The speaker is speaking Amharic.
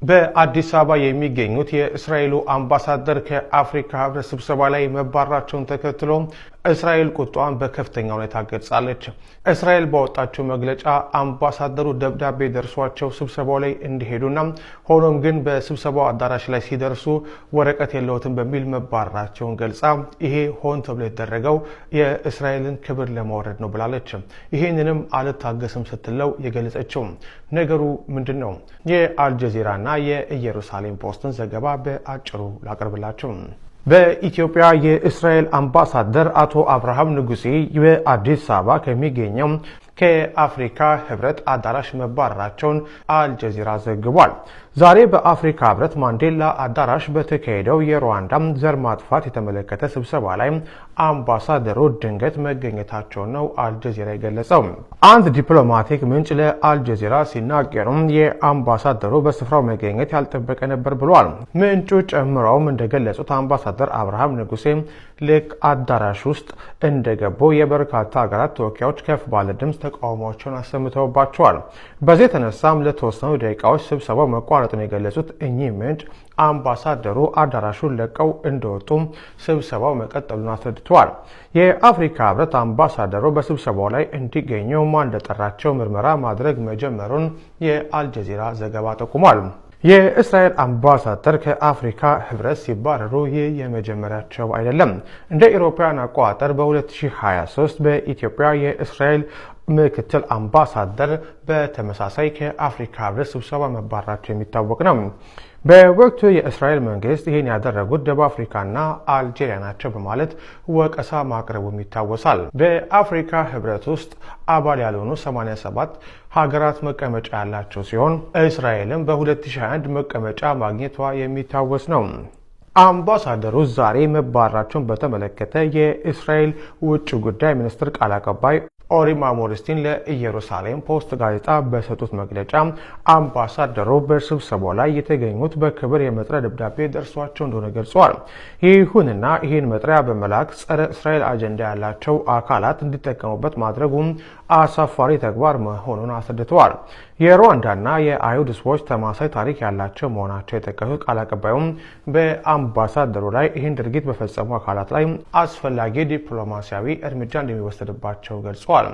በአዲስ አበባ የሚገኙት የእስራኤሉ አምባሳደር ከአፍሪካ ህብረት ስብሰባ ላይ መባረራቸውን ተከትሎ እስራኤል ቁጣዋን በከፍተኛ ሁኔታ ገልጻለች። እስራኤል ባወጣቸው መግለጫ አምባሳደሩ ደብዳቤ ደርሷቸው ስብሰባው ላይ እንዲሄዱና ሆኖም ግን በስብሰባው አዳራሽ ላይ ሲደርሱ ወረቀት የለውትም በሚል መባረራቸውን ገልጻ ይሄ ሆን ተብሎ የተደረገው የእስራኤልን ክብር ለማውረድ ነው ብላለች። ይሄንንም አልታገስም ስትለው የገለጸችው ነገሩ ምንድነው? የአልጀዚራና የኢየሩሳሌም ፖስትን ዘገባ በአጭሩ ላቀርብላችሁ። በኢትዮጵያ የእስራኤል አምባሳደር አቶ አብርሃም ንጉሴ በአዲስ አበባ ከሚገኘው ከአፍሪካ ህብረት አዳራሽ መባረራቸውን አልጀዚራ ዘግቧል። ዛሬ በአፍሪካ ህብረት ማንዴላ አዳራሽ በተካሄደው የሩዋንዳ ዘር ማጥፋት የተመለከተ ስብሰባ ላይ አምባሳደሩ ድንገት መገኘታቸው ነው አልጀዚራ የገለጸው። አንድ ዲፕሎማቲክ ምንጭ ለአልጀዚራ ሲናገሩ የአምባሳደሩ በስፍራው መገኘት ያልጠበቀ ነበር ብሏል። ምንጩ ጨምረውም እንደገለጹት አምባሳደር አብርሃም ንጉሴ ልክ አዳራሽ ውስጥ እንደገቡ የበርካታ ሀገራት ተወካዮች ከፍ ባለ ድምፅ ተቃውሟቸውን አሰምተውባቸዋል። በዚህ የተነሳም ለተወሰኑ ደቂቃዎች ስብሰባው መቋረጡን የገለጹት እኚህ ምንጭ አምባሳደሩ አዳራሹን ለቀው እንደወጡ ስብሰባው መቀጠሉን አስረድተዋል። የአፍሪካ ህብረት አምባሳደሩ በስብሰባው ላይ እንዲገኙ ማን እንደጠራቸው ምርመራ ማድረግ መጀመሩን የአልጀዚራ ዘገባ ጠቁሟል። የእስራኤል አምባሳደር ከአፍሪካ ህብረት ሲባረሩ ይህ የመጀመሪያቸው አይደለም። እንደ አውሮፓውያን አቆጣጠር በ2023 በኢትዮጵያ የእስራኤል ምክትል አምባሳደር በተመሳሳይ ከአፍሪካ ህብረት ስብሰባ መባረራቸው የሚታወቅ ነው። በወቅቱ የእስራኤል መንግስት ይህን ያደረጉት ደቡብ አፍሪካና አልጄሪያ ናቸው በማለት ወቀሳ ማቅረቡም ይታወሳል። በአፍሪካ ህብረት ውስጥ አባል ያልሆኑ 87 ሀገራት መቀመጫ ያላቸው ሲሆን እስራኤልም በ2021 መቀመጫ ማግኘቷ የሚታወስ ነው። አምባሳደሩ ዛሬ መባረራቸውን በተመለከተ የእስራኤል ውጭ ጉዳይ ሚኒስትር ቃል አቀባይ ኦሪማ ሞርስቲን ለኢየሩሳሌም ፖስት ጋዜጣ በሰጡት መግለጫ አምባሳደሩ በስብሰባው ላይ የተገኙት በክብር የመጥሪያ ደብዳቤ ደርሷቸው እንደሆነ ገልጸዋል። ይሁንና ይህን መጥሪያ በመላክ ጸረ እስራኤል አጀንዳ ያላቸው አካላት እንዲጠቀሙበት ማድረጉም አሳፋሪ ተግባር መሆኑን አስረድተዋል። የሩዋንዳና የአይሁድ ህዝቦች ተመሳሳይ ታሪክ ያላቸው መሆናቸው የጠቀሱት ቃል አቀባዩም በአምባሳደሩ ላይ ይህን ድርጊት በፈጸሙ አካላት ላይ አስፈላጊ ዲፕሎማሲያዊ እርምጃ እንደሚወሰድባቸው ገልጸዋል።